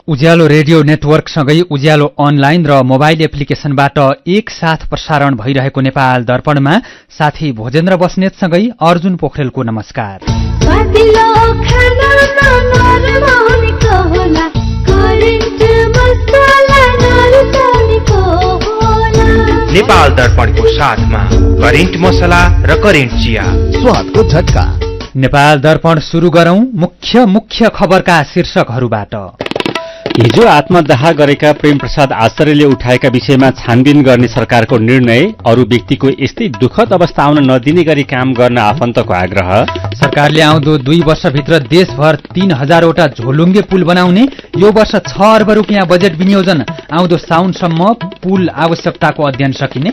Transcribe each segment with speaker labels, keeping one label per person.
Speaker 1: उज्यालो radio नेटवर्कसँगै उज्यालो online र mobile एप्लिकेशनबाट एकसाथ प्रसारण भइरहेको नेपाल दर्पणमा साथी भोजेन्द्र बस्नेतसँगै अर्जुन पोखरेलको नमस्कार।
Speaker 2: नेपाल दर्पणको साथमा करेन्ट मसला र करेन्ट चिया स्वादको झट्का।
Speaker 1: नेपाल दर्पण सुरु गरौं मुख्य खबरका शीर्षकहरूबाट।
Speaker 3: हिजो आत्मदाह गरेका प्रेम प्रसाद आचार्यले उठाएका विषयमा छानबिन गर्ने सरकारको निर्णय, अरू व्यक्तिको यस्तै दुखद अवस्था आउन नदिने गरी काम गर्न आफन्तको आग्रह।
Speaker 1: सरकारले आउँदो 2 वर्षभित्र देशभर 3000वटा झोलुङ्गे पुल बनाउने, यो वर्ष 6 अर्ब रुपियाँ बजेट विनियोजन, आउँदो साउनसम्म पुल आवश्यकताको अध्ययन सकिने।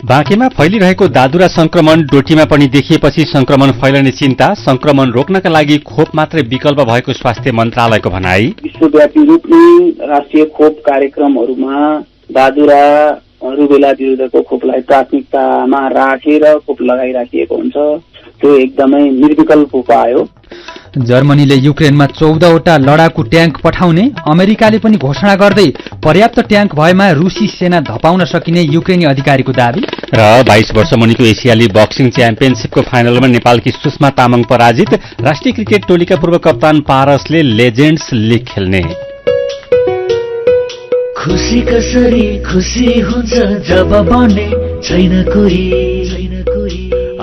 Speaker 3: बाँकेमा फैलिरहेको दादुरा संक्रमण डोटीमा पनि देखिएपछि संक्रमण फैलने चिन्ता, संक्रमण रोक्नका लागि खोप मात्रै विकल्प भएको स्वास्थ्य मन्त्रालयको भनाई।
Speaker 4: विश्वव्यापी रूपले राष्ट्रिय खोप कार्यक्रमहरूमा दादुरा रुबेला विरुद्धको खोपलाई प्राथमिकतामा राखेर खोप लगाइराखिएको हुन्छ। त्यो एकदमै निर्विकल्प उपाय हो।
Speaker 1: जर्मनीले युक्रेनमा 14वटा लडाकु ट्याङ्क पठाउने, अमेरिकाले पनि घोषणा गर्दै पर्याप्त ट्याङ्क भएमा रुसी सेना धपाउन सकिने युक्रेनी अधिकारीको दावी।
Speaker 3: र 22 वर्ष मुनिको एसियाली बक्सिङ च्याम्पियनशिपको फाइनलमा नेपालकी सुषमा तामाङ पराजित। राष्ट्रिय क्रिकेट टोलीका पूर्व कप्तान पारसले लेजेन्ड्स लिग खेल्ने।
Speaker 5: खुशी कसरी खुशी हुन्छ जब बन्ने छैन कोही,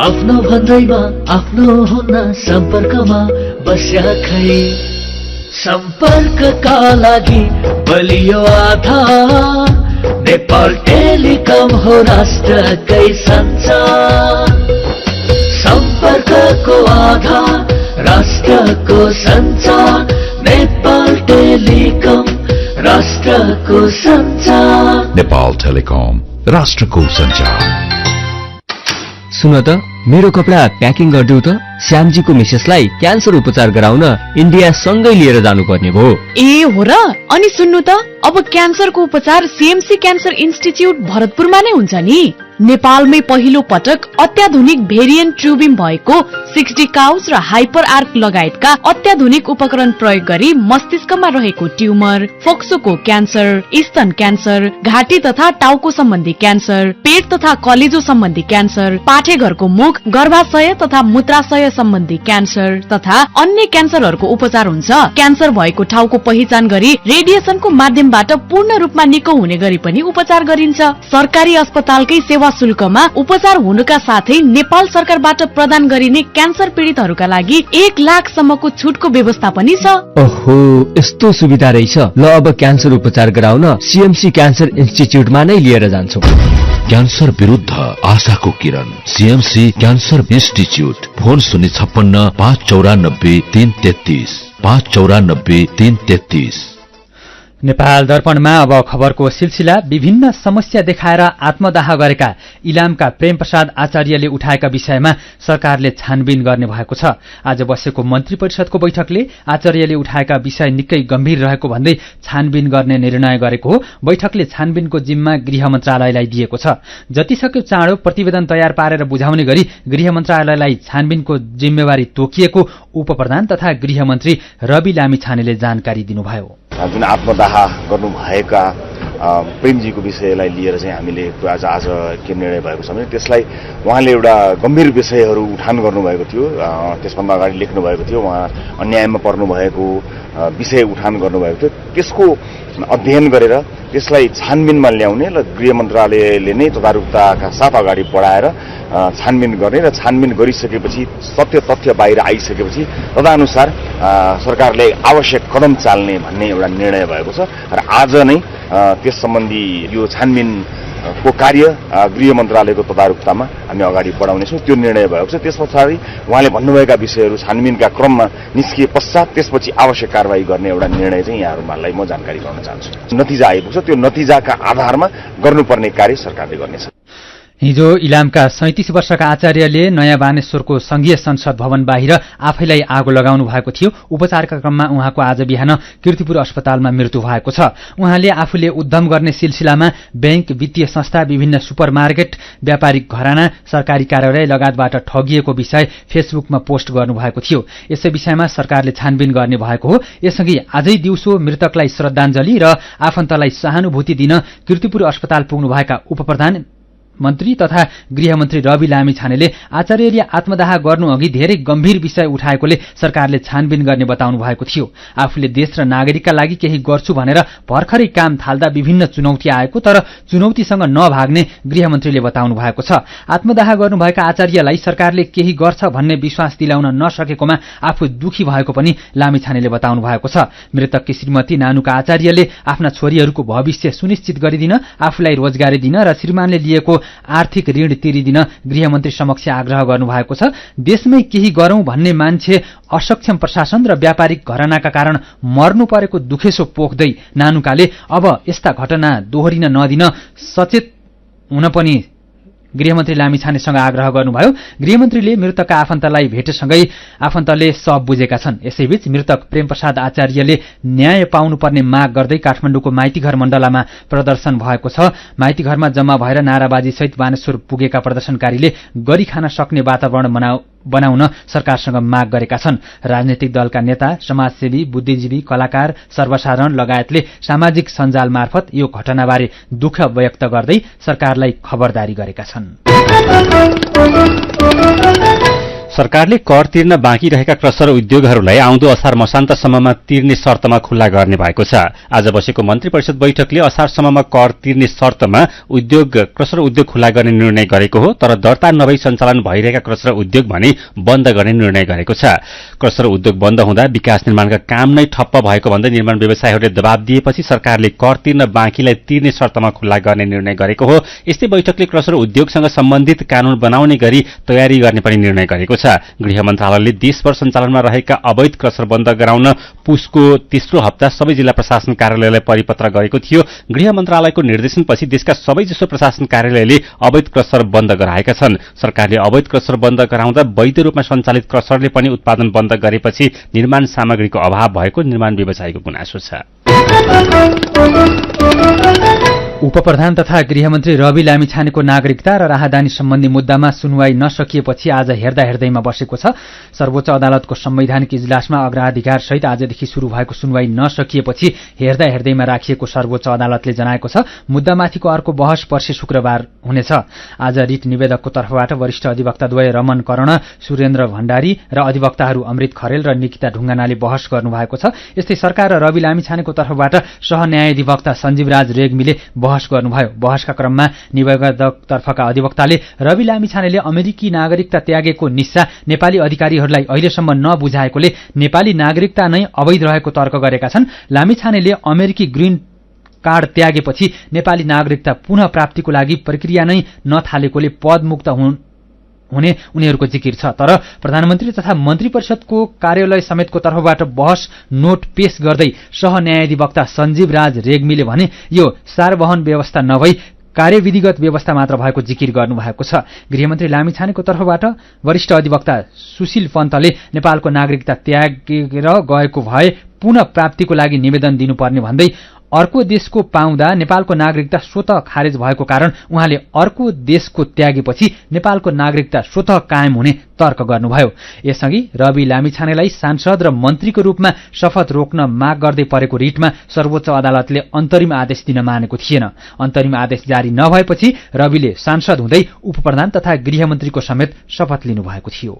Speaker 5: आफ्नो भन्दैमा आफ्नो हुन सम्पर्कमा बस्या खै। सम्पर्कका लागि बलियो आधार नेपाल टेलिकम हो राष्ट्रकै सञ्चार। सम्पर्कको आधार राष्ट्रको सञ्चार, नेपाल टेलिकम राष्ट्रको सञ्चार।
Speaker 6: नेपाल टेलिकम राष्ट्रको सञ्चार।
Speaker 7: सुन त, मेरो कपडा प्याकिङ गरिदेऊ त। श्यामजीको मिसेसलाई क्यान्सर उपचार गराउन इन्डिया सँगै लिएर जानुपर्ने भयो।
Speaker 8: ए हो र? अनि सुन्नु त, अब क्यान्सरको उपचार सीएमसी क्यान्सर इन्स्टिच्युट भरतपुरमा नै हुन्छ नि। नेपालमै पहिलो पटक अत्याधुनिक भेरिएन्ट ट्युबिम भएको 60 काउस र हाइपर आर्क लगायतका अत्याधुनिक उपकरण प्रयोग गरी मस्तिष्कमा रहेको ट्युमर, फोक्सोको क्यान्सर, स्तन क्यान्सर, घाँटी तथा टाउको सम्बन्धी क्यान्सर, पेट तथा कलेजो सम्बन्धी क्यान्सर, पाठेघरको मुख, गर्भाशय तथा मूत्राशय सम्बन्धी क्यान्सर तथा अन्य क्यान्सरहरूको उपचार हुन्छ। क्यान्सर भएको ठाउँको पहिचान गरी रेडिएसनको माध्यमबाट पूर्ण रूपमा निको हुने गरी पनि उपचार गरिन्छ। सरकारी अस्पतालकै सेवा शुल्कमा उपचार हुनुका साथै नेपाल सरकारबाट प्रदान गरिने क्यान्सर पीडितहरूका लागि 1 लाखसम्मको छुटको व्यवस्था पनि छ।
Speaker 7: ओहो, यस्तो सुविधा रहेछ। ल, अब क्यान्सर उपचार गराउन सीएमसी क्यान्सर इन्स्टिच्युटमा नै लिएर जान्छु।
Speaker 6: क्यान्सर विरुद्ध आशाको किरण, CMC cancer institute. Phone 056 594 333 594 333।
Speaker 1: Nepal दर्पणमा अब खबरको सिलसिला। विभिन्न समस्या देखाएर आत्मदाह गरेका इलामका प्रेम प्रसाद आचार्यले उठाएका विषयमा सरकारले छानबिन गर्ने भएको छ। आज बसेको मन्त्री परिषदको बैठकले आचार्यले उठाएका विषय निकै गम्भीर रहेको भन्दै छानबिन गर्ने निर्णय गरेको हो। बैठकले छानबिनको जिम्मा गृह मन्त्रालयलाई दिएको छ। जतिसक्यो चाँडो प्रतिवेदन तयार पारेर बुझाउने गरी गृह मन्त्रालयलाई छानबिनको जिम्मेवारी तोकिएको उपप्रधान तथा गृहमन्त्री रवि लामिछानेले जानकारी दिनुभयो।
Speaker 9: जुन आत्मदाह गर्नुभएका प्रेमजीको विषयलाई लिएर चाहिँ हामीले आज के निर्णय भएको छ भने त्यसलाई उहाँले एउटा गम्भीर विषयहरू उठान गर्नुभएको थियो। त्यसभन्दा अगाडि लेख्नु भएको थियो, उहाँ अन्यायमा पर्नुभएको विषय उठान गर्नुभएको थियो। त्यसको अध्ययन गरेर त्यसलाई छानबिनमा ल्याउने र गृह मन्त्रालयले नै तदारुकताका साथ अगाडि बढाएर छानबिन गर्ने र छानबिन गरिसकेपछि तथ्य बाहिर आइसकेपछि तदनुसार सरकारले आवश्यक कदम चाल्ने भन्ने एउटा निर्णय भएको छ। र आज नै त्यस सम्बन्धी यो छानबिनको कार्य गृह मन्त्रालयको तदारुकतामा हामी अगाडि बढाउनेछौँ, त्यो निर्णय भएको छ। त्यस पछाडि उहाँले भन्नुभएका विषयहरू छानबिनका क्रममा निस्किए पश्चात त्यसपछि आवश्यक कारवाही गर्ने एउटा निर्णय चाहिँ यहाँहरूलाई म जानकारी गराउन चाहन्छु। नतिजा आइपुग्छ, त्यो नतिजाका आधारमा गर्नुपर्ने कार्य सरकारले गर्नेछ।
Speaker 1: हिजो इलामका 37 वर्षका आचार्यले नयाँ बानेश्वरको संघीय संसद भवन बाहिर आफैलाई आगो लगाउनु भएको थियो। उपचारका क्रममा उहाँको आज बिहान कीर्तिपुर अस्पतालमा मृत्यु भएको छ। उहाँले आफूले उद्यम गर्ने सिलसिलामा बैंक, वित्तीय संस्था, विभिन्न सुपरमार्केट, व्यापारिक घराना, सरकारी कार्यालय लगायतबाट ठगिएको विषय फेसबुकमा पोस्ट गर्नुभएको थियो। यसै विषयमा सरकारले छानबिन गर्ने भएको हो। यसअघि आजै दिउँसो मृतकलाई श्रद्धाञ्जली र आफन्तलाई सहानुभूति दिन कीर्तिपुर अस्पताल पुग्नुभएका उपप्रधान मन्त्री तथा गृहमन्त्री रवि लामिछानेले आचार्यले आत्मदाह गर्नुअघि धेरै गम्भीर विषय उठाएकोले सरकारले छानबिन गर्ने बताउनु भएको थियो। आफूले देश र नागरिकका लागि केही गर्छु भनेर भर्खरै काम थाल्दा विभिन्न चुनौती आएको, तर चुनौतीसँग नभाग्ने गृहमन्त्रीले बताउनु भएको छ। आत्मदाह गर्नुभएका आचार्यलाई सरकारले केही गर्छ भन्ने विश्वास दिलाउन नसकेकोमा आफू दुखी भएको पनि लामिछानेले बताउनु भएको छ। मृतककी श्रीमती नानुका आचार्यले आफ्ना छोरीहरूको भविष्य सुनिश्चित गरिदिन, आफूलाई रोजगारी दिन र श्रीमानले लिएको आर्थिक ऋण तिरिदिन गृहमन्त्री समक्ष आग्रह गर्नुभएको छ। देशमै केही गरौं भन्ने मान्छे असक्षम प्रशासन र व्यापारिक घरानाका कारण मर्नु परेको दुखेसो पोख्दै नानुकाले अब यस्ता घटना दोहोरिन नदिन सचेत हुन पनि गृहमन्त्री लामिछानेसँग आग्रह गर्नुभयो। गृहमन्त्रीले मृतकका आफन्तलाई भेटेसँगै आफन्तले सब बुझेका छन्। यसैबीच मृतक प्रेमप्रसाद आचार्यले न्याय पाउनुपर्ने माग गर्दै काठमाडौँको माइतीघर मण्डलामा प्रदर्शन भएको छ। माइतीघरमा जम्मा भएर नाराबाजीसहित बानेश्वर पुगेका प्रदर्शनकारीले गरी खान सक्ने वातावरण बनाउन सरकारसँग माग गरेका छन्। राजनैतिक दलका नेता, समाजसेवी, बुद्धिजीवी, कलाकार, सर्वसाधारण लगायतले सामाजिक सञ्जाल मार्फत यो घटनाबारे दुःख व्यक्त गर्दै सरकारलाई खबरदारी गरेका छन्।
Speaker 3: सरकारले कर तिर्न बाँकी रहेका क्रसर उद्योगहरूलाई आउँदो असार मसान्तसम्ममा तिर्ने शर्तमा खुल्ला गर्ने भएको छ। आज बसेको मन्त्री परिषद बैठकले असारसम्ममा कर तिर्ने शर्तमा क्रसर उद्योग खुल्ला गर्ने निर्णय गरेको हो, तर दर्ता नभई सञ्चालन भइरहेका क्रसर उद्योग भने बन्द गर्ने निर्णय गरेको छ। क्रसर उद्योग बन्द हुँदा विकास निर्माणका काम नै ठप्प भएको भन्दै निर्माण व्यवसायीहरूले दबाव दिएपछि सरकारले कर तिर्न बाँकीलाई तिर्ने शर्तमा खुल्ला गर्ने निर्णय गरेको हो। यस्तै बैठकले क्रसर उद्योगसँग सम्बन्धित कानून बनाउने गरी तयारी गर्ने पनि निर्णय गरेको छ। गृह मन्त्रालयले देशभर सञ्चालनमा रहेका अवैध क्रसर बन्द गराउन पुसको तेस्रो हप्ता सबै जिल्ला प्रशासन कार्यालयलाई परिपत्र गरेको थियो। गृह मन्त्रालयको निर्देशनपछि देशका सबैजसो प्रशासन कार्यालयले अवैध क्रसर बन्द गराएका छन्। सरकारले अवैध क्रसर बन्द गराउँदा वैध रूपमा सञ्चालित क्रसरले पनि उत्पादन बन्द गरेपछि निर्माण सामग्रीको अभाव भएको निर्माण व्यवसायीको गुनासो छ।
Speaker 1: उपप्रधान तथा गृहमन्त्री रवि लामिछानेको नागरिकता र राहदानी सम्बन्धी मुद्दामा सुनवाई नसकिएपछि आज हेर्दैमा बसेको छ। सर्वोच्च अदालतको संवैधानिक इजलासमा अग्राधिकार सहित आजदेखि शुरू भएको सुनवाई नसकिएपछि हेर्दैमा राखिएको सर्वोच्च अदालतले जनाएको छ। मुद्दामाथिको अर्को बहस पर्सि शुक्रबार हुनेछ। आज रिट निवेदकको तर्फबाट वरिष्ठ अधिवक्ताद्वय रमन कर्ण, सुरेन्द्र भण्डारी र अधिवक्ताहरू अमृत खरेल र निकिता ढुङ्गानाले बहस गर्नुभएको छ। यस्तै सरकार र रवि लामिछानेको तर्फबाट सहन्यायाधिवक्ता सञ्जीवराज रेग्मीले बहस गर्नुभयो। बहसका क्रममा निवेदकतर्फका अधिवक्ताले रवि लामिछानेले अमेरिकी नागरिकता त्यागेको निस्सा नेपाली अधिकारीहरूलाई अहिलेसम्म नबुझाएकोले नेपाली नागरिकता नै अवैध रहेको तर्क गरेका छन्। लामिछानेले अमेरिकी ग्रीन कार्ड त्यागेपछि नेपाली नागरिकता पुनः प्राप्तिको लागि प्रक्रिया नै नथालेकोले पदमुक्त हुने उनीहरूको जिकिर छ। तर प्रधानमन्त्री तथा मन्त्री परिषदको कार्यालय समेतको तर्फबाट बहस नोट पेश गर्दै सहन्यायाधिवक्ता सञ्जीव राज रेग्मीले भने यो सार्वभौम व्यवस्था नभई कार्यविधिगत व्यवस्था मात्र भएको जिकिर गर्नुभएको छ। गृहमन्त्री लामिछानेको तर्फबाट वरिष्ठ अधिवक्ता सुशील पन्तले नेपालको नागरिकता त्यागेर गएको भए पुनः प्राप्तिको लागि निवेदन दिनुपर्ने भन्दै अर्को देशको पाउँदा नेपालको नागरिकता स्वतः खारेज भएको कारण उहाँले अर्को देशको त्यागेपछि नेपालको नागरिकता स्वतः कायम हुने तर्क गर्नुभयो। यसअघि रवि लामिछानेलाई सांसद र मन्त्रीको रूपमा शपथ रोक्न माग गर्दै परेको रिटमा सर्वोच्च अदालतले अन्तरिम आदेश दिन मानेको थिएन। अन्तरिम आदेश जारी नभएपछि रविले सांसद हुँदै उपप्रधान तथा गृहमन्त्रीको समेत शपथ लिनुभएको थियो।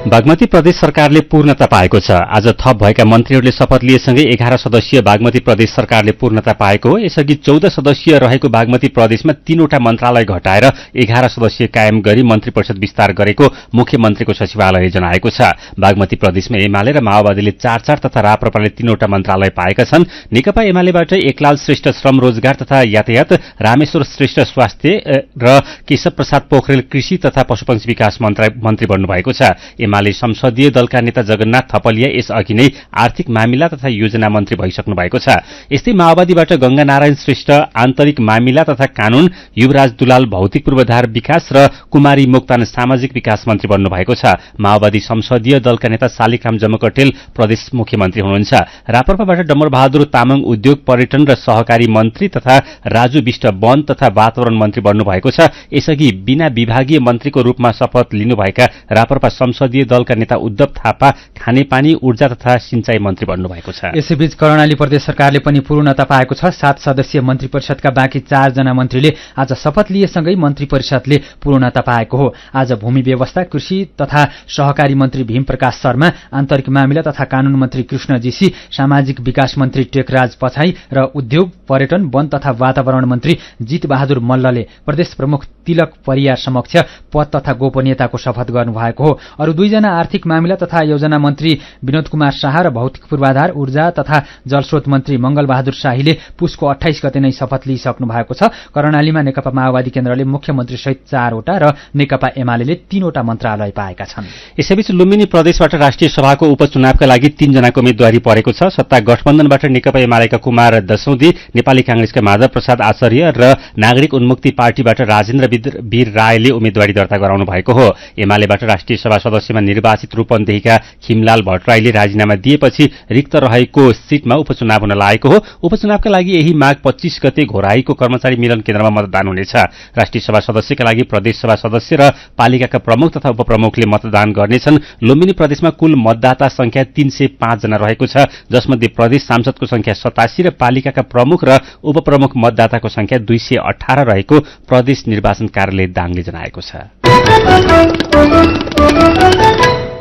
Speaker 3: बागमती प्रदेश सरकारले पूर्णता पाएको छ। आज थप भएका मन्त्रीहरूले शपथ लिएसँगै 11 सदस्यीय बागमती प्रदेश सरकारले पूर्णता पाएको हो। यसअघि 14 सदस्यीय रहेको बागमती प्रदेशमा 3वटा मन्त्रालय घटाएर 11 सदस्यीय कायम गरी मन्त्री परिषद विस्तार गरेको मुख्यमन्त्रीको सचिवालयले जनाएको छ। बागमती प्रदेशमा एमाले र माओवादीले 4 तथा राप्रपाले 3वटा मन्त्रालय पाएका छन्। नेकपा एमालेबाट एकलाल श्रेष्ठ श्रम रोजगार तथा यातायात, रामेश्वर श्रेष्ठ स्वास्थ्य र केशव प्रसाद पोखरेल कृषि तथा पशुपक्षी विकास मन्त्री बन्नुभएको छ। एमाले संसदीय दलका नेता जगन्नाथ थपलिया यसअघि नै आर्थिक मामिला तथा योजना मन्त्री भइसक्नु भएको छ। यस्तै माओवादीबाट गंगानारायण श्रेष्ठ आन्तरिक मामिला तथा कानून, युवराज दुलाल भौतिक पूर्वाधार विकास र कुमारी मोक्तान सामाजिक विकास मन्त्री बन्नु भएको छ। माओवादी संसदीय दलका नेता शालिग्राम जमकटेल प्रदेश मुख्यमन्त्री हुनुहुन्छ। राप्रपाबाट डम्बरबहादुर तामाङ उद्योग, पर्यटन र सहकारी मन्त्री तथा राजु विष्ट वन तथा वातावरण मन्त्री बन्नु भएको छ। यसअघि बिना विभागीय मन्त्रीको रूपमा शपथ लिनुभएका राप्रपा संसदीय दलका नेता उद्धव थापा खानेपानी, ऊर्जा तथा सिंचाई मन्त्री बन्नु भएको छ।
Speaker 1: यसैबीच कर्णाली प्रदेश सरकारले पनि पूर्णता पाएको छ। 7 सदस्यीय मन्त्री परिषदका बाँकी 4 जना मन्त्रीले आज शपथ लिएसँगै मन्त्री परिषदले पूर्णता पाएको हो। आज भूमि व्यवस्था, कृषि तथा सहकारी मन्त्री भीम प्रकाश शर्मा, आन्तरिक मामिला तथा कानून मन्त्री कृष्ण जीसी, सामाजिक विकास मन्त्री टेकराज पछाई र उद्योग, पर्यटन, वन तथा वातावरण मन्त्री जित बहादुर मल्लले प्रदेश प्रमुख तिलक परियार समक्ष पद तथा गोपनीयताको शपथ गर्नुभएको हो। अरू 2 जना आर्थिक मामिला तथा योजना मन्त्री विनोद कुमार शाह र भौतिक पूर्वाधार, ऊर्जा तथा जलस्रोत मन्त्री मंगल बहादुर शाहीले पुसको 28 गते नै शपथ लिइसक्नु भएको छ। कर्णालीमा नेकपा माओवादी केन्द्रले मुख्यमन्त्री सहित 4 वटा र नेकपा एमाले 3 वटा मन्त्रालय पाएका छन्।
Speaker 3: यसैबीच लुम्बिनी प्रदेशबाट राष्ट्रिय सभाको उपचुनावका लागि 3 जनाको उम्मेदवारी परेको छ। सत्ता गठबन्धनबाट नेकपा एमालेका कुमार दशौदी, नेपाली कांग्रेसका माधव प्रसाद आचार्य र नागरिक उन्मुक्ति पार्टीबाट राजेन्द्र वीर रायले उम्मेदवारी दर्ता गराउनु भएको हो। एमालेबाट राष्ट्रिय सभा सदस्यमा निर्वाचित रूपन्देहीका खिमलाल भट्टराईले राजीनामा दिएपछि रिक्त रहेको सीटमा उपचुनाव हुन लागेको हो। उपचुनावका लागि यही माघ 25 गते घोराईको कर्मचारी मिलन केन्द्रमा मतदान हुनेछ। राष्ट्रिय सभा सदस्यका लागि प्रदेश सभा सदस्य र पालिकाका प्रमुख तथा उपप्रमुखले मतदान गर्नेछन्। लुम्बिनी प्रदेशमा कुल मतदाता संख्या 305 जना रहेको छ, जसमध्ये प्रदेश सांसदको संख्या 87 र पालिकाका प्रमुख र उपप्रमुख मतदाताको संख्या 218 रहेको प्रदेश निर्वाचन कार्यालय दाङले जनाएको छ।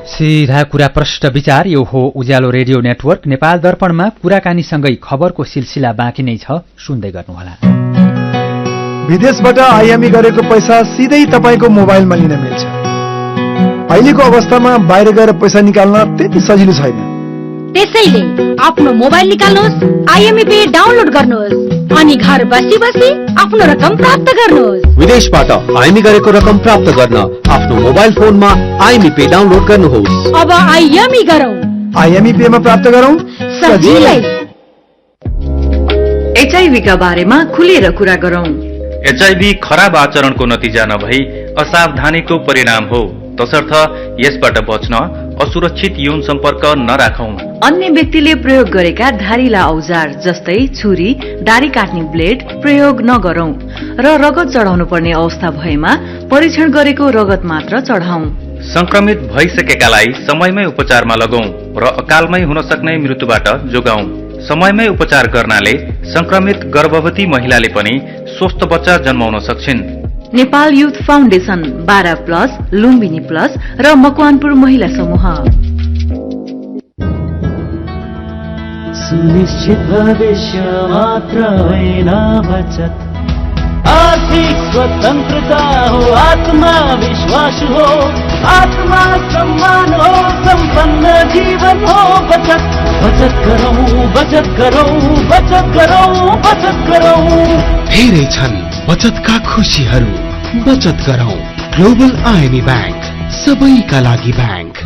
Speaker 1: सीधा कुरा प्रष्ट विचार, यो हो उज्यालो रेडियो नेटवर्क। नेपाल दर्पणमा कुराकानीसँगै खबरको सिलसिला बाँकी नै छ, सुन्दै गर्नुहोला।
Speaker 10: विदेशबाट आयामी गरेको पैसा सिधै तपाईको मोबाइलमा लिन मिल्छ। अहिलेको अवस्थामा बाहिर गएर पैसा निकाल्न त्यति सजिलो छैन।
Speaker 11: त्यसैले आफ्नो मोबाइल निकाल्नुहोस्, आइएमई पे डाउनलोड गर्नुहोस् अनि घर बसी बसी आफ्नो रकम प्राप्त गर्नुहोस्।
Speaker 12: विदेशबाट आइएमई गरेको रकम प्राप्त गर्न आफ्नो मोबाइल फोनमा आइएमई पे डाउनलोड गर्नुहोस्।
Speaker 11: अब आइएमई गरौँ,
Speaker 10: आइएमई पे मा प्राप्त गरौँ
Speaker 11: सजिलै।
Speaker 13: एचआईभी का बारेमा खुलेर कुरा गरौँ।
Speaker 14: एचआईभी खराब आचरणको नतिजा नभई असावधानीको परिणाम हो, तसर्थ यसबाट बच्न असुरक्षित यौन सम्पर्क नराखौं।
Speaker 13: अन्य व्यक्तिले प्रयोग गरेका धारिला औजार जस्तै छुरी, दारी काट्ने ब्लेड प्रयोग नगरौं र रगत चढाउनु पर्ने अवस्था भएमा परीक्षण गरेको रगत मात्र चढाउँ।
Speaker 14: संक्रमित भइसकेकालाई समयमै उपचारमा लगौं र अकालमै हुन सक्ने मृत्युबाट जोगाउँ। समयमै उपचार गर्नाले संक्रमित गर्भवती महिलाले पनि स्वस्थ बच्चा जन्माउन सक्छिन्।
Speaker 13: Nepal youth foundation, 12+ Lumbini plus र मकवानपुर महिला समूह।
Speaker 5: सुनिश्चित भविष्य मात्र होइन बचत, आर्थिक स्वतन्त्रता हो, आत्मविश्वास हो, आत्मा सम्मान हो, सम्पन्न जीवन हो। बचत बचत गरौँ, बचत गरौँ, बचत गरौँ, बचत गरौँ।
Speaker 15: धेरै छन् बचतका खुशीहरू, बचत गरौँ। ग्लोबल आइएमई बैंक, सबैका लागि बैंक।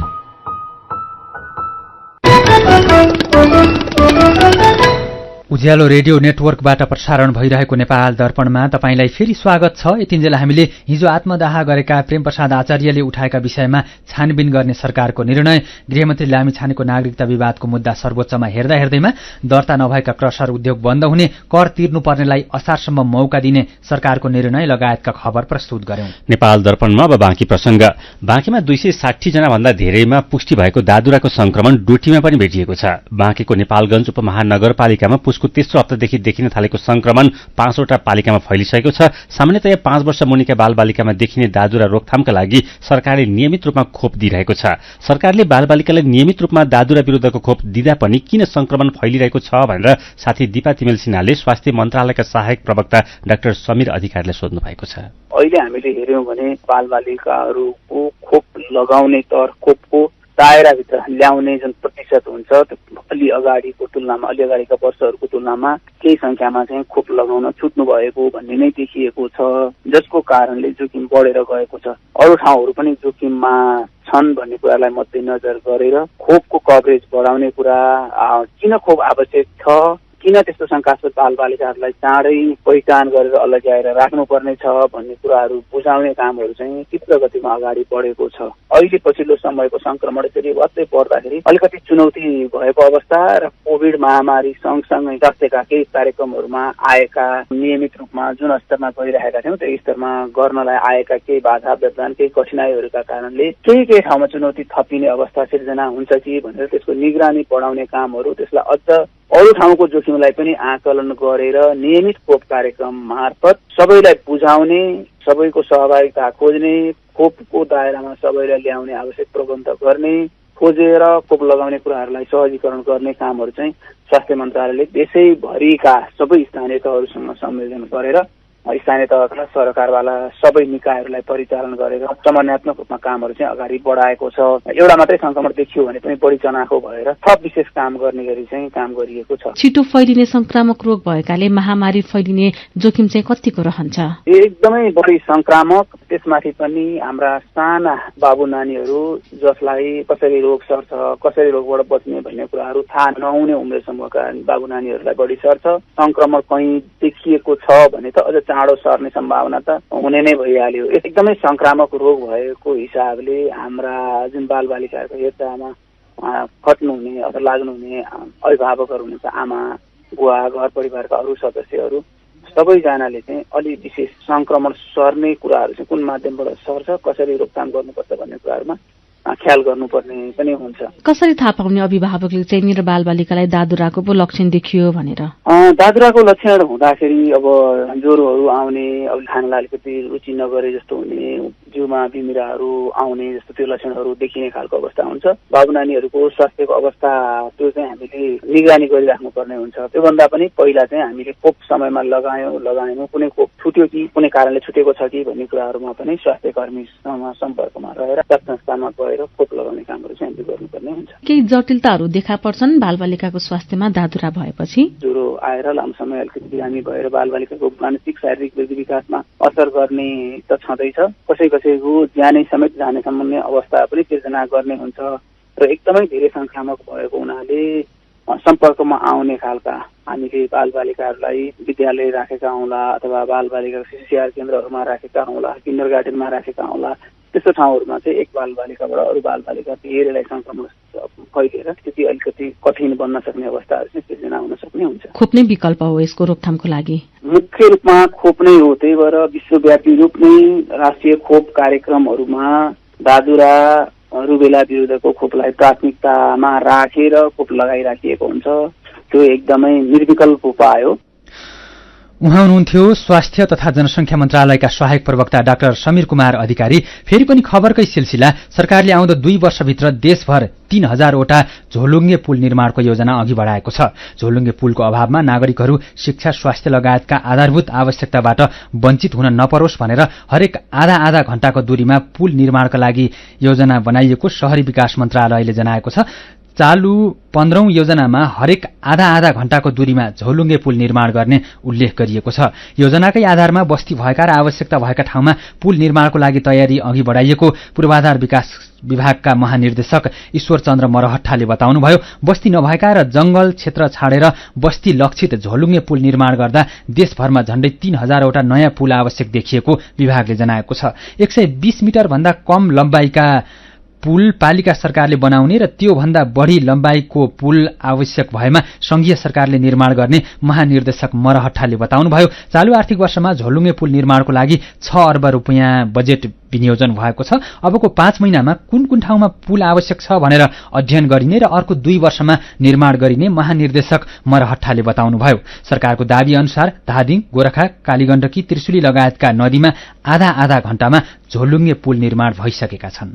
Speaker 1: उज्यालो रेडियो नेटवर्कबाट प्रसारण भइरहेको नेपाल दर्पणमा तपाईंलाई फेरि स्वागत छ। यतिन्जेल हामीले हिजो आत्मदाह गरेका प्रेम प्रसाद आचार्यले उठाएका विषयमा छानबिन गर्ने सरकारको निर्णय, गृहमन्त्री लामिछानेको नागरिकता विवादको मुद्दा सर्वोच्चमा हेर्दा हेर्दैमा दर्ता नभएका क्रसर उद्योग बन्द हुने, कर तिर्नुपर्नेलाई असारसम्म मौका दिने सरकारको निर्णय लगायतका खबर प्रस्तुत गर्यौं।
Speaker 3: नेपाल दर्पणमा अब बाँकी प्रसंग। बाँकीमा 260 जना भन्दा धेरैमा पुष्टि भएको दादुराको संक्रमण डोटीमा पनि भेटिएको छ। बाँकीको नेपालगञ्ज उपमहानगरपालिकामा पुसको तेस्रो हप्तादेखि देखिन थालेको संक्रमण 5वटा पालिकामा फैलिसकेको छ। सामान्यतया 5 वर्ष मुनिका बालबालिकामा देखिने दादुरा रोकथामका लागि सरकारले नियमित रूपमा खोप दिइरहेको छ। सरकारले बालबालिकालाई नियमित रूपमा दादुरा विरुद्धको खोप दिँदा पनि किन संक्रमण फैलिरहेको छ भनेर साथी दीपा तिमेल सिन्हाले स्वास्थ्य मन्त्रालयका सहायक प्रवक्ता डाक्टर समीर अधिकारीले सोध्नु भएको छ।
Speaker 4: अहिले हामीले हेर्यौं भने बालबालिकाहरूको खोप लगाउने दर, खोपको दायराभित्र ल्याउने जुन प्रतिशत हुन्छ त्यो अलि अगाडिको तुलनामा अलि अगाडिका वर्षहरूको तुलनामा केही संख्यामा चाहिँ खोप लगाउन छुट्नु भएको भन्ने नै देखिएको छ, जसको कारणले जोखिम बढेर गएको छ। अरू ठाउँहरू पनि जोखिममा छन् भन्ने कुरालाई मध्यनजर गरेर खोपको कभरेज बढाउने कुरा, किन खोप आवश्यक छ, किन त्यस्तो शङ्कास्पद बालबालिकाहरूलाई चाँडै पहिचान गरेर अलग्याएर राख्नुपर्ने छ भन्ने कुराहरू बुझाउने कामहरू चाहिँ तीव्र गतिमा अगाडि बढेको छ। अहिले पछिल्लो समयको संक्रमण यसरी वात्तै पर्दाखेरि अलिकति चुनौती भएको अवस्था र कोभिड महामारी सँगसँगै स्वास्थ्यका केही कार्यक्रमहरूमा आएका नियमित रूपमा जुन स्तरमा गरिरहेका थियौँ त्यो स्तरमा गर्नलाई आएका केही बाधा व्यवधान, केही कठिनाइहरूका कारणले केही ठाउँमा चुनौती थपिने अवस्था सिर्जना हुन्छ कि भनेर त्यसको निगरानी बढाउने कामहरू, त्यसलाई अझ अरू ठाउँको जोखिमलाई पनि आकलन गरेर नियमित खोप कार्यक्रम मार्फत सबैलाई बुझाउने, सबैको सहभागिता खोज्ने, खोपको दायरामा सबैलाई ल्याउने आवश्यक प्रबन्ध गर्ने, खोजेर खोप लगाउने कुराहरूलाई सहजीकरण गर्ने कामहरू चाहिँ स्वास्थ्य मन्त्रालयले देशैभरिका सबै स्थानीय तहहरूसँग सम्मेलन गरेर स्थानीय तहका सरकारवाला सबै निकायहरूलाई परिचालन गरेर समन्वयात्मक रूपमा कामहरू चाहिँ अगाडि बढाएको छ। एउटा मात्रै संक्रमण देखियो भने पनि बढी चनाखो भएर थप विशेष काम गर्ने गरी चाहिँ काम गरिएको छ।
Speaker 8: छिटो फैलिने संक्रामक रोग भएकाले महामारी फैलिने जोखिम चाहिँ कतिको रहन्छ?
Speaker 4: एकदमै बढी संक्रामक, त्यसमाथि पनि हाम्रा साना बाबु नानीहरू जसलाई कसरी रोग सर्छ, कसरी रोगबाट बच्ने भन्ने कुराहरू थाहा नहुने उमेर समूहका बाबु नानीहरूलाई बढी सर्छ। संक्रमण कहीँ देखिएको छ भने त अझ चाँडो सर्ने सम्भावना त हुने नै भइहाल्यो। एकदमै संक्रामक रोग भएको हिसाबले हाम्रा जुन बालबालिकाहरूको हेरचाहमा खट्नुहुने अथवा लाग्नुहुने अभिभावकहरू हुनुहुन्छ, आमा बुवा, घर परिवारका अरू सदस्यहरू सबैजनाले चाहिँ अलि विशेष संक्रमण सर्ने कुराहरू चाहिँ कुन माध्यमबाट सर्छ, कसरी रोकथाम गर्नुपर्छ भन्ने कुराहरूमा ख्याल गर्नुपर्ने पनि हुन्छ।
Speaker 8: कसरी थाहा पाउने अभिभावकले चाहिँ मेरो बालबालिकालाई दादुराको पो लक्षण देखियो भनेर?
Speaker 4: दादुराको लक्षण हुँदाखेरि अब ज्वरोहरू आउने, अब खानलाई अलिकति रुचि नगरे जस्तो हुने, जिउमा बिमिराहरू आउने जस्तो त्यो लक्षणहरू देखिने खालको अवस्था हुन्छ। बाबु नानीहरूको स्वास्थ्यको अवस्था त्यो चाहिँ हामीले निगरानी गरिराख्नुपर्ने हुन्छ। त्योभन्दा पनि पहिला चाहिँ हामीले खोप समयमा लगाएनौँ, कुनै खोप छुट्यो कि कुनै कारणले छुटेको छ कि भन्ने कुराहरूमा पनि स्वास्थ्य कर्मीसँग सम्पर्कमा रहेर संस्थामा खोप लगाउने कामहरू चाहिँ हामीले गर्नुपर्ने हुन्छ।
Speaker 8: केही जटिलताहरू देखा पर्छन् बालबालिकाको स्वास्थ्यमा दादुरा भएपछि?
Speaker 4: ज्वरो आएर लामो समय अलिकति बिरामी भएर बालबालिकाको मानसिक शारीरिक वृद्धि विकासमा असर गर्ने त छँदैछ, कसैको ज्यानै समेत जाने सम्बन्धी अवस्था पनि सिर्जना गर्ने हुन्छ र एकदमै धेरै संक्रामक भएको हुनाले सम्पर्कमा आउने खालका हामीले बालबालिकाहरूलाई विद्यालय राखेका हौँला अथवा बालबालिका शिशु स्याहार केन्द्रहरूमा राखेका हौँला, किन्डर गार्डनमा राखेका हौँला, त्यस्तो ठाउँहरूमा चाहिँ एक बालबालिकाबाट अरू बालबालिका धेरैलाई संक्रमण फैलिएर स्थिति अलिकति कठिन बन्न सक्ने अवस्थाहरू चाहिँ सिर्जना हुन सक्ने हुन्छ।
Speaker 8: खोप नै विकल्प हो यसको रोकथामको लागि?
Speaker 4: मुख्य रूपमा खोप नै हो, त्यही भएर विश्वव्यापी रूपमै राष्ट्रिय खोप कार्यक्रमहरूमा दादुरा रुबेला विरुद्धको खोपलाई प्राथमिकतामा राखेर खोप लगाइराखिएको हुन्छ। त्यो एकदमै निर्विकल्प उपाय हो।
Speaker 1: उहाँ हुनुहुन्थ्यो स्वास्थ्य तथा जनसंख्या मन्त्रालयका सहायक प्रवक्ता डाक्टर समीर कुमार अधिकारी। फेरि पनि खबरकै सिलसिला, सरकारले आउँदो 2 वर्षभित्र देशभर 3000वटा झोलुङ्गे पुल निर्माणको योजना अघि बढाएको छ। झोलुङ्गे पुलको अभावमा नागरिकहरू शिक्षा, स्वास्थ्य लगायतका आधारभूत आवश्यकताबाट वञ्चित हुन नपरोस् भनेर हरेक आधा घण्टाको दूरीमा पुल निर्माणका लागि योजना बनाइएको शहरी विकास मन्त्रालयले जनाएको छ। चालू 15औं योजनामा हरेक आधा घण्टाको दूरीमा झोलुङ्गे पुल निर्माण गर्ने उल्लेख गरिएको छ। योजनाकै आधारमा बस्ती भएका र आवश्यकता भएका ठाउँमा पुल निर्माणको लागि तयारी अघि बढाइएको पूर्वाधार विकास विभागका महानिर्देशक ईश्वरचन्द्र मरहट्टाले बताउनुभयो। बस्ती नभएका र जंगल क्षेत्र छाडेर बस्ती लक्षित झोलुङ्गे पुल निर्माण गर्दा देशभरमा झण्डै 3000वटा नयाँ पुल आवश्यक देखिएको विभागले जनाएको छ। 120 मिटर भन्दा कम लम्बाइका पुल पालिका सरकारले बनाउने र त्यो भन्दा बढी लम्बाइको पुल आवश्यक भएमा संघीय सरकारले निर्माण गर्ने महानिर्देशक मरहट्टाले बताउनुभयो। चालू आर्थिक वर्षमा झोलुङ्गे पुल निर्माणको लागि 6 अर्ब रुपैयाँ बजेट विनियोजन भएको छ। अबको 5 महिनामा कुन ठाउँमा पुल आवश्यक छ भनेर अध्ययन गरिने र अर्को 2 वर्षमा निर्माण गरिने महानिर्देशक मरहट्टाले बताउनुभयो। सरकारको दाबी अनुसार धादिङ, गोरखा, कालीगण्डकी, त्रिशुली लगायतका नदीमा आधा घण्टामा झोलुङ्गे पुल निर्माण भइसकेका छन्।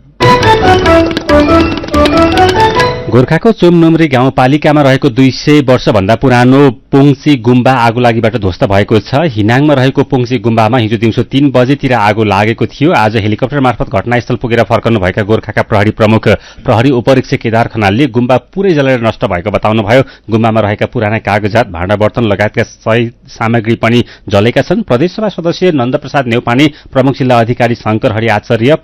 Speaker 3: गोर्खाको चोमनोमरी गाउँपालिकामा रहेको 200 वर्षभन्दा पुरानो पोङसी गुम्बा आगो लागिबाट ध्वस्त भएको छ। हिनाङमा रहेको पोङसी गुम्बामा हिजो दिउँसो 3 बजेतिर आगो लागेको थियो। आज हेलिकप्टर मार्फत घटनास्थल पुगेर फर्कनुभएका गोर्खाका प्रहरी प्रमुख प्रहरी उपरीक्षक केदार खनालले गुम्बा पुरै जलेर नष्ट भएको बताउनुभयो। गुम्बामा रहेका पुराना कागजात, भाँडा बर्तन लगायतका सामग्री पनि जलेका छन्। प्रदेशसभा सदस्य नन्दप्रसाद नेउपाने, प्रमुख जिल्ला अधिकारी शंकर हरि आचार्य,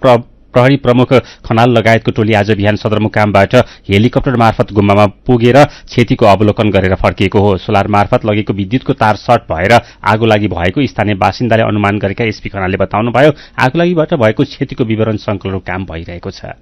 Speaker 3: प्रहरी प्रमुख खनाल लगायतको टोली आज बिहान सदरमुकामबाट हेलिकप्टर मार्फत गुम्बामा पुगेर क्षतिको अवलोकन गरेर फर्किएको हो। सोलर मार्फत लगेको विद्युतको तार सर्ट भएर आगो लागि भएको स्थानीय बासिन्दाले अनुमान गरेका एसपी खनालले बताउनुभयो। आगोलागीबाट भएको क्षतिको विवरण संकलन काम भइरहेको छ।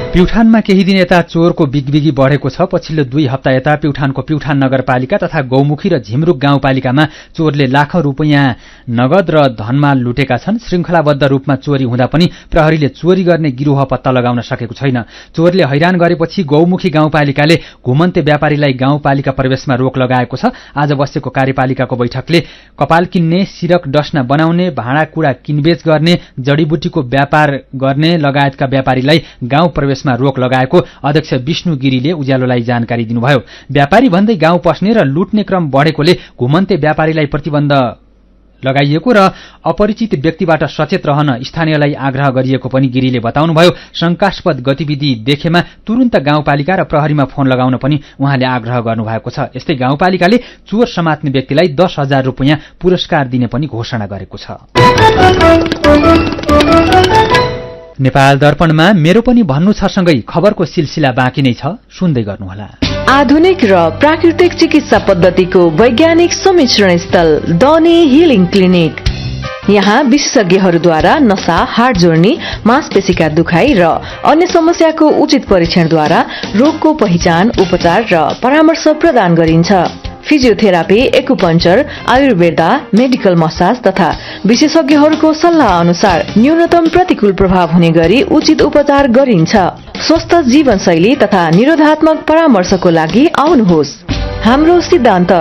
Speaker 1: प्युठानमा केही दिन यता चोरको बिगबिगी बढेको छ। पछिल्लो 2 हप्ता यता प्युठानको प्युठान नगरपालिका तथा गौमुखी र झिमरुक गाउँपालिकामा चोरले लाखौं रुपैयाँ नगद र धनमाल लुटेका छन्। श्रृंखलाबद्ध रूपमा चोरी हुँदा पनि प्रहरीले चोरी गर्ने गिरोह पत्ता लगाउन सकेको छैन। चोरले हैरान गरेपछि गौमुखी गाउँपालिकाले घुमन्ते व्यापारीलाई गाउँपालिका प्रवेशमा रोक लगाएको छ। आज बसेको कार्यपालिकाको बैठकले कपाल किन्ने, सिरक डस्ना बनाउने, भाँडाकुँडा किनबेच गर्ने, जडीबुटीको व्यापार गर्ने लगायतका व्यापारीलाई गाउँ प्रवेशमा रोक लगाएको अध्यक्ष विष्णु गिरीले उज्यालोलाई जानकारी दिनुभयो। व्यापारी भन्दै गाउँ पस्ने र लुट्ने क्रम बढेकोले घुमन्ते व्यापारीलाई प्रतिबन्ध लगाइएको र अपरिचित व्यक्तिबाट सचेत रहन स्थानीयलाई आग्रह गरिएको पनि गिरीले बताउनुभयो। शंकास्पद गतिविधि देखेमा तुरुन्त गाउँपालिका र प्रहरीमा फोन लगाउन पनि उहाँले आग्रह गर्नुभएको छ। यस्तै गाउँपालिकाले चोर समात्ने व्यक्तिलाई 10,000 रुपैयाँ पुरस्कार दिने पनि घोषणा गरेको छ। नेपाल दर्पणमा मेरो पनि भन्नु छ सँगै खबरको सिलसिला बाँकी नै छ, सुन्दै गर्नुहोला।
Speaker 13: आधुनिक र प्राकृतिक चिकित्सा पद्धतिको वैज्ञानिक सम्मिश्रण स्थल डनी हिलिङ क्लिनिक। यहाँ विशेषज्ञहरूद्वारा नसा, हाड जोड्नी, मांसपेशीका दुखाइ र अन्य समस्याको उचित परीक्षणद्वारा रोगको पहिचान, उपचार र परामर्श प्रदान गरिन्छ। Physiotherapy, acupuncture, Ayurveda, medical massage तथा विशेषज्ञहरूको सल्लाह अनुसार न्यूनतम प्रतिकूल प्रभाव हुने गरी उचित उपचार गरिन्छ। स्वस्थ जीवनशैली तथा निरोधात्मक परामर्शको लागि आउनुहोस्। हाम्रो सिद्धान्त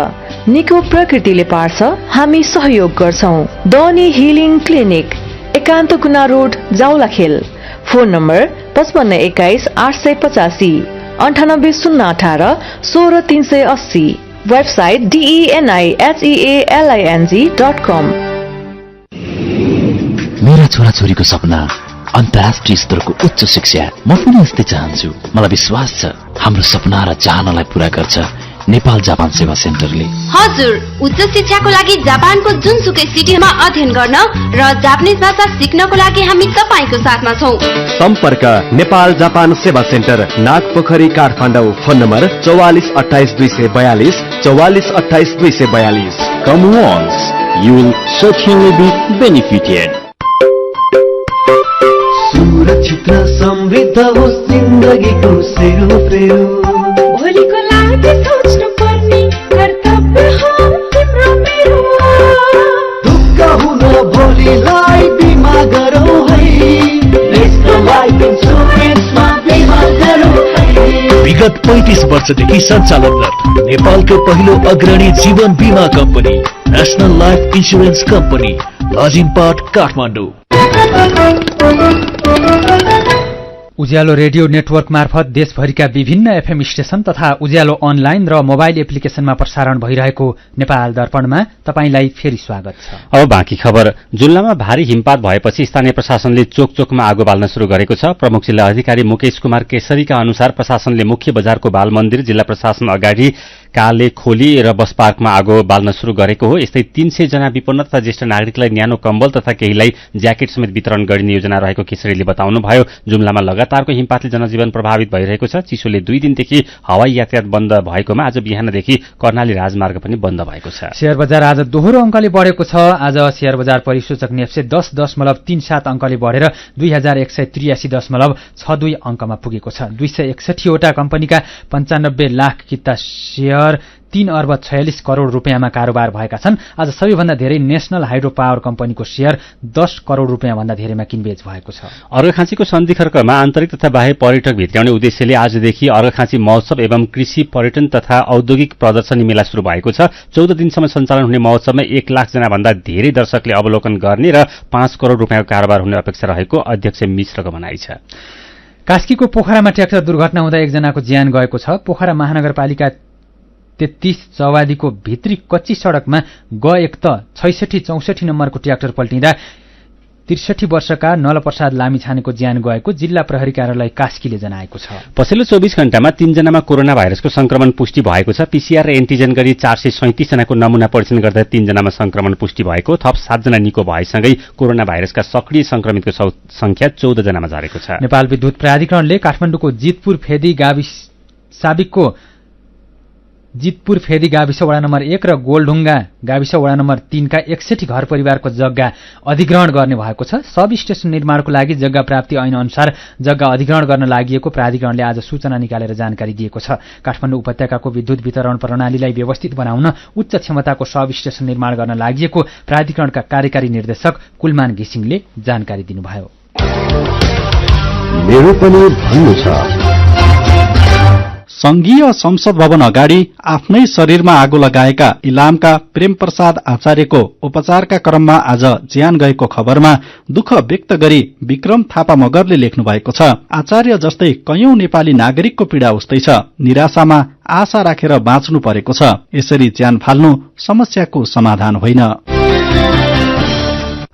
Speaker 13: निको प्रकृतिले पार्छ, हामी सहयोग गर्छौं। डनी हिलिङ क्लिनिक, एकान्त कुना road, Jawalakhel. Phone number 5521 885, 98 018 16380। Website DENIHEALING.com।
Speaker 6: मेरा छोराछोरीको सपना अन्तर्राष्ट्रिय स्तरको उच्च शिक्षा। म पनि यस्तै चाहन्छु। मलाई विश्वास छ हाम्रो सपना र चाहनालाई पूरा गर्छ नेपाल जापान सेवा सेन्टरले।
Speaker 16: हजुर, उच्च शिक्षाको लागि जापानको जुनसुकै सिटीमा अध्ययन गर्न र जापानिज भाषा सिक्नको लागि हामी तपाईको साथमा छौं।
Speaker 12: सम्पर्क नेपाल जापान सेवा centre, Nagpokhari, Kathmandu. Phone number 44 28 242, 44 28 242।
Speaker 17: Come once, you will certainly be benefited.
Speaker 5: सुरक्षित र समृद्ध होस् जिन्दगीको सेरोफेरो।
Speaker 18: भोलिको लागि सोच्नु पर्ने कर्तव्य हो तिम्रो मेरो।
Speaker 5: दुःख हुन भोलिलाई बिमा गरौँ है, नेसनल लाइफ इन्सुरेन्समा बिमा गरौँ है।
Speaker 17: विगत 35 वर्षदेखि सञ्चालनरत नेपालको पहिलो अग्रणी जीवन बिमा कम्पनी national life insurance company, Lazimpat, Kathmandu.
Speaker 1: उज्यालो रेडियो नेटवर्क मार्फत देशभरिका विभिन्न एफएम स्टेशन तथा उज्यालो अनलाइन र मोबाइल एप्लिकेशनमा प्रसारण भइरहेको नेपाल दर्पणमा तपाईंलाई फेरि स्वागत छ।
Speaker 3: अब बाँकी खबर। जुल्लामा भारी हिमपात भएपछि स्थानीय प्रशासनले चोकचोकमा आगो बाल्न शुरू गरेको छ। प्रमुख जिल्ला अधिकारी मुकेश कुमार केसरीका अनुसार प्रशासनले मुख्य बजारको बालमन्दिर, जिल्ला प्रशासन अगाडि काले खोली र बस पार्कमा आगो बाल्न शुरू गरेको हो। यस्तै 300 जना विपन्न तथा ज्येष्ठ नागरिकलाई न्यानो कम्बल तथा केहीलाई ज्याकेट समेत वितरण गरिने योजना रहेको केसरीले बताउनुभयो। जुम्लामा लगातारको हिमपातले जनजीवन प्रभावित भइरहेको छ। चिसोले 2 दिनदेखि हवाई यातायात बन्द भएकोमा आज बिहानदेखि कर्णाली राजमार्ग पनि बन्द भएको छ।
Speaker 1: शेयर बजार आज दोहोरो अङ्कले बढेको छ। आज शेयर बजार परिसूचक नेप्से 10.37 अङ्कले बढेर 2183.62 अङ्कमा पुगेको छ। 261 वटा कम्पनीका 95 लाख किता शेयर 3 अर्ब 46 करोड रुपियाँमा कारोबार भएका छन्। आज सबैभन्दा धेरै नेशनल हाइड्रो पावर कम्पनीको शेयर 10 करोड रुपियाँभन्दा धेरैमा किनबेच भएको छ।
Speaker 3: अर्घाखाँचीको सन्धिखर्कमा आन्तरिक तथा बाह्य पर्यटक भित्र्याउने उद्देश्यले आजदेखि अर्घाखाँची महोत्सव एवं कृषि पर्यटन तथा औद्योगिक प्रदर्शनी मेला शुरू भएको छ। 14 दिनसम्म सञ्चालन हुने महोत्सवमा 1 लाख जना भन्दा धेरै दर्शकले अवलोकन गर्ने र 5 करोड रुपियाँको कारोबार हुने अपेक्षा रहेको अध्यक्ष मिश्रको भनाइ छ।
Speaker 1: कास्कीको पोखरामा ट्र्याक्टर दुर्घटना हुँदा एकजनाको ज्यान गएको छ। पोखरा महानगरपालिका 33 चौवादीको भित्री कच्ची सडकमा एक त 66-64 नम्बरको ट्र्याक्टर पल्टिँदा 63 वर्षका नलप्रसाद लामिछानेको ज्यान गएको जिल्ला प्रहरी कार्यालय कास्कीले जनाएको छ।
Speaker 3: पछिल्लो 24 घण्टामा 3 जनामा कोरोना भाइरसको संक्रमण पुष्टि भएको छ। पीसीआर र एन्टिजेन गरी 437 जनाको नमूना परीक्षण गर्दा 3 जनामा संक्रमण पुष्टि भएको, थप 7 जना निको भएसँगै कोरोना भाइरसका सक्रिय संक्रमितको संख्या 14 जनामा झरेको छ।
Speaker 1: नेपाल विद्युत प्राधिकरणले काठमाडौँको जितपुर फेदी गाविस वडा नम्बर 1 र गोलढुङ्गा गाविस वडा नम्बर 3 का 61 घर परिवारको जग्गा अधिग्रहण गर्ने भएको छ। सब स्टेशन निर्माणको लागि जग्गा प्राप्ति ऐन अनुसार जग्गा अधिग्रहण गर्न लागिएको प्राधिकरणले आज सूचना निकालेर जानकारी दिएको छ। काठमाडौँ उपत्यकाको विद्युत वितरण प्रणालीलाई व्यवस्थित बनाउन उच्च क्षमताको सब स्टेशन निर्माण गर्न लागिएको प्राधिकरणका कार्यकारी निर्देशक कुलमान घिसिङले जानकारी दिनुभयो।
Speaker 12: मेरो पनि भन्नु छ।
Speaker 19: संघीय संसद भवन अगाडि आफ्नै शरीरमा आगो लगाएका इलामका प्रेम प्रसाद आचार्यको उपचारका क्रममा आज ज्यान गएको खबरमा दुःख व्यक्त गरी विक्रम थापा मगरले लेख्नु भएको छ। आचार्य जस्तै कयौं नेपाली नागरिकको पीड़ा उस्तै छ। निराशामा आशा राखेर बाँच्नु परेको छ। यसरी ज्यान फाल्नु समस्याको समाधान होइन।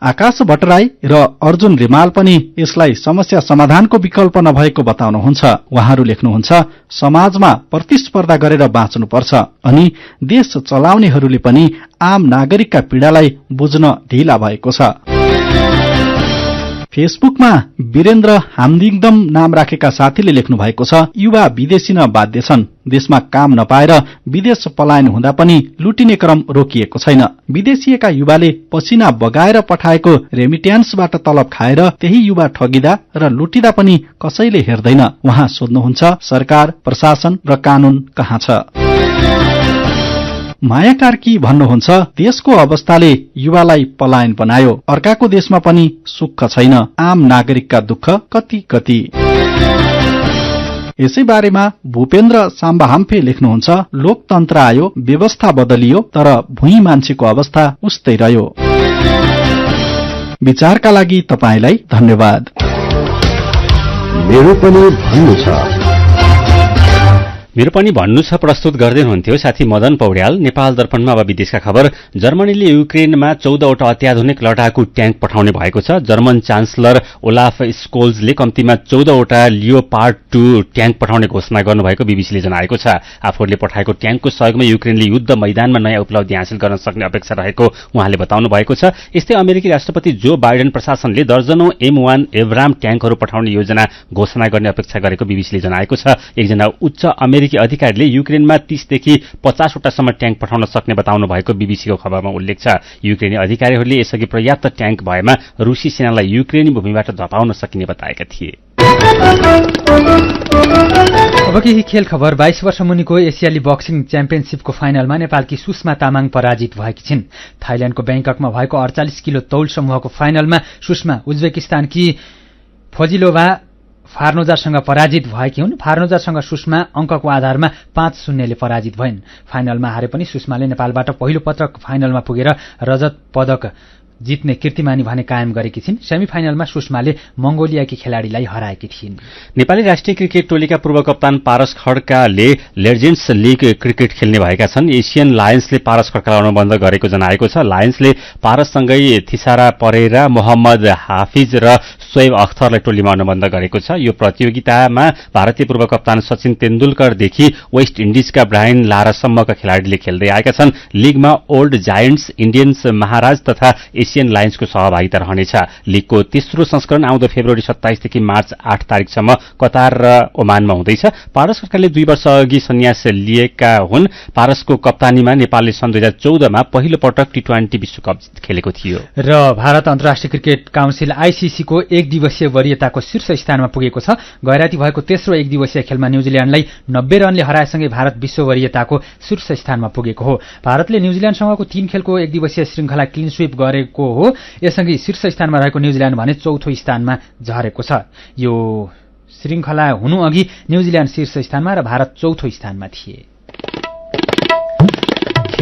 Speaker 19: आकाश भट्टराई र अर्जुन रिमाल पनि यसलाई समस्या समाधानको विकल्प नभएको बताउनुहुन्छ। उहाँहरू लेख्नुहुन्छ, समाजमा प्रतिस्पर्धा गरेर बाँच्नुपर्छ अनि देश चलाउनेहरूले पनि आम नागरिकका पीड़ालाई बुझ्न ढिला भएको छ। फेसबुकमा वीरेन्द्र हामदिङदम नाम राखेका साथीले लेख्नु भएको छ, युवा विदेशी न बाध्य छन्। देशमा काम नपाएर विदेश पलायन हुँदा पनि लुटिने क्रम रोकिएको छैन। विदेशिएका युवाले पसिना बगाएर पठाएको रेमिट्यान्सबाट तलब खाएर त्यही युवा ठगिँदा र लुटिँदा पनि कसैले हेर्दैन। उहाँ सोध्नुहुन्छ, सरकार, प्रशासन र कानून कहाँ छ? माया कार्की भन्नुहुन्छ, देशको अवस्थाले युवालाई पलायन बनायो। अर्काको देशमा पनि सुख छैन। आम नागरिकका दुःख कति कति। यसै बारेमा भूपेन्द्र साम्बाहाम्फे लेख्नुहुन्छ, लोकतन्त्र आयो, व्यवस्था बदलियो, तर भुइँ मान्छेको अवस्था उस्तै रह्यो। विचारका लागि तपाईलाई धन्यवाद।
Speaker 12: मेरो पनि भन्नु छ।
Speaker 3: मेरो पनि भन्नु छ प्रस्तुत गर्दै हुनुहुन्थ्यो साथी मदन पौड्याल। नेपाल दर्पणमा अब विदेशका खबर। जर्मनीले युक्रेनमा 14वटा अत्याधुनिक लडाकु ट्याङ्क पठाउने भएको छ। जर्मन चान्सलर ओलाफ स्कोल्जले कम्तीमा 14वटा लियोपार्ड 2 ट्याङ्क पठाउने घोषणा गर्नुभएको बीबीसीले जनाएको छ। आफूहरूले पठाएको ट्याङ्कको सहयोगमा युक्रेनले युद्ध मैदानमा नयाँ उपलब्धि हासिल गर्न सक्ने अपेक्षा रहेको उहाँले बताउनु भएको छ। यस्तै अमेरिकी राष्ट्रपति जो बाइडेन प्रशासनले दर्जनौं M1 एब्राम ट्याङ्कहरू पठाउने योजना घोषणा गर्ने अपेक्षा गरेको बीबीसीले जनाएको छ। एकजना उच्च अमेरिकी अधिकारीले युक्रेनमा 30 देखि 50 वटासम्म ट्याङ्क पठाउन सक्ने बताउनु भएको बीबीसीको खबरमा उल्लेख छ। युक्रेनी अधिकारीहरूले यसअघि पर्याप्त ट्याङ्क भएमा रुसी सेनालाई युक्रेनी भूमिबाट धपाउन सकिने बताएका थिए।
Speaker 1: अब केही खेल खबर। 22 वर्ष मुनिको एसियाली बक्सिङ च्याम्पियनशिपको फाइनलमा नेपालकी सुषमा तामाङ पराजित भएकी छिन्। थाइल्याण्डको ब्याङ्ककमा भएको 48 किलो तौल समूहको फाइनलमा सुषमा उज्बेकिस्तानकी फजिलोभा फार्नोजासँग पराजित भएकी हुन्। फार्नोजासँग सुषमा अङ्कको आधारमा 5-0 ले पराजित भइन्। फाइनलमा हारे पनि सुषमाले नेपालबाट पहिलो पटक फाइनलमा पुगेर रजत पदक जित्ने कीर्तिमानी भने कायम गरेकी छिन्। सेमिफाइनलमा सुषमाले मंगोलियाकी खेलाडीलाई हराएकी थिइन्।
Speaker 3: नेपाली राष्ट्रिय क्रिकेट टोलीका पूर्व कप्तान पारस खड्काले लेजेन्ड्स लीग क्रिकेट खेल्ने भएका छन्। एशियन लायन्सले पारस खड्कालाई अनुबन्ध गरेको जनाएको छ। लायन्सले पारससँगै थिसारा परेरा, मोहम्मद हाफिज र सोएब अख्तरलाई टोलीमा अनुबन्ध गरेको छ। यो प्रतियोगितामा भारतीय पूर्व कप्तान सचिन तेन्दुलकरदेखि वेस्ट इन्डिजका ब्रायन लारासम्मका खेलाडीले खेल्दै आएका छन्। लीगमा ओल्ड जायन्ट्स, इन्डियन्स महाराज तथा एशियन लायन्सको सहभागिता रहनेछ। लीगको तेस्रो संस्करण आउँदो फेब्रुअरी 27 देखि मार्च 8 तारिकसम्म कतार र ओमानमा हुँदैछ। पारस खड्काले 2 वर्ष अघि सन्यास लिएका हुन्। पारसको कप्तानीमा नेपालले सन् 2014 मा पहिलो पटक टी20 विश्वकप खेलेको थियो।
Speaker 1: र भारत अन्तर्राष्ट्रिय क्रिकेट काउन्सिल आईसीसी को एक दिवसीय वरियताको शीर्ष स्थानमा पुगेको छ। गैराती भएको तेस्रो एक दिवसीय खेलमा न्यूजील्याण्डलाई 90 रनले हराएसँगै भारत विश्व वरियताको शीर्ष स्थानमा पुगेको हो। भारतले न्यूजील्याण्डसँगको 3 खेलको एक दिवसीय श्रृंखला क्लिन स्वीप गरेको हो। यससँगै शीर्ष स्थानमा रहेको न्यूजील्याण्ड भने चौथो स्थानमा झरेको छ। यो श्रृंखला हुनु अघि न्यूजील्याण्ड शीर्ष स्थानमा र भारत चौथो स्थानमा थिए।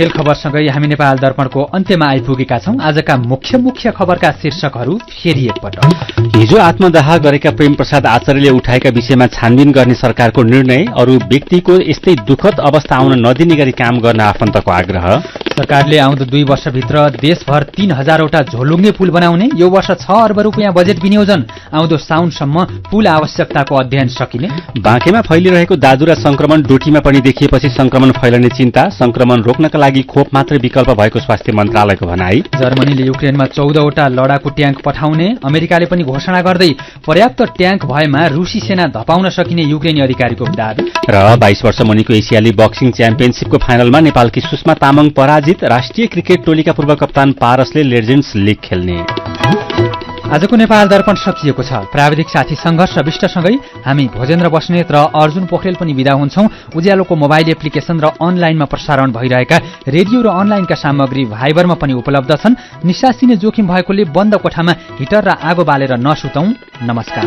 Speaker 1: खेल खबरसँगै हामी नेपाल दर्पणको अन्त्यमा आइपुगेका छौं। आजका मुख्य खबरका शीर्षकहरू फेरि एकपटक।
Speaker 3: हिजो आत्मदाह गरेका प्रेम प्रसाद आचार्यले उठाएका विषयमा छानबिन गर्ने सरकारको निर्णय। अरू व्यक्तिको यस्तै दुःखद अवस्था आउन नदिने गरी काम गर्न आफन्तको आग्रह।
Speaker 1: सरकारले आउँदो 2 वर्षभित्र देशभर 3000वटा झोलुङ्गे पुल बनाउने। यो वर्ष 6 अर्ब रुपियाँ बजेट विनियोजन। आउँदो साउनसम्म पुल आवश्यकताको अध्ययन सकिने।
Speaker 3: बाँकेमा फैलिरहेको दादुरा संक्रमण डोटीमा पनि देखिएपछि संक्रमण फैलने चिन्ता। संक्रमण रोक्नका लागि खोप मात्रै विकल्प भएको स्वास्थ्य मन्त्रालयको भनाई।
Speaker 1: जर्मनीले युक्रेनमा 14वटा लडाकु ट्याङ्क पठाउने। अमेरिकाले पनि घोषणा गर्दै पर्याप्त ट्याङ्क भएमा रुसी सेना धपाउन सकिने युक्रेनी अधिकारीको दाबी।
Speaker 3: र 22 वर्ष मुनिको एसियाली बक्सिङ च्याम्पियनशिपको फाइनलमा नेपालकी सुषमा तामाङ पराजित। राष्ट्रिय क्रिकेट टोलीका पूर्व कप्तान पारसले लेजेन्ड्स लिग खेल्ने।
Speaker 1: आजको नेपाल दर्पण सकिएको छ। प्राविधिक साथी संघर्ष विष्टसँगै हामी भोजेन्द्र बस्नेत र अर्जुन पोखरेल पनि विदा हुन्छौं। उज्यालोको मोबाइल एप्लिकेशन र अनलाइनमा प्रसारण भइरहेका रेडियो र अनलाइनका सामग्री भाइबरमा पनि उपलब्ध छन्। निसासिने जोखिम भएकोले बन्द कोठामा हिटर र आगो बालेर नसुतौं। नमस्कार।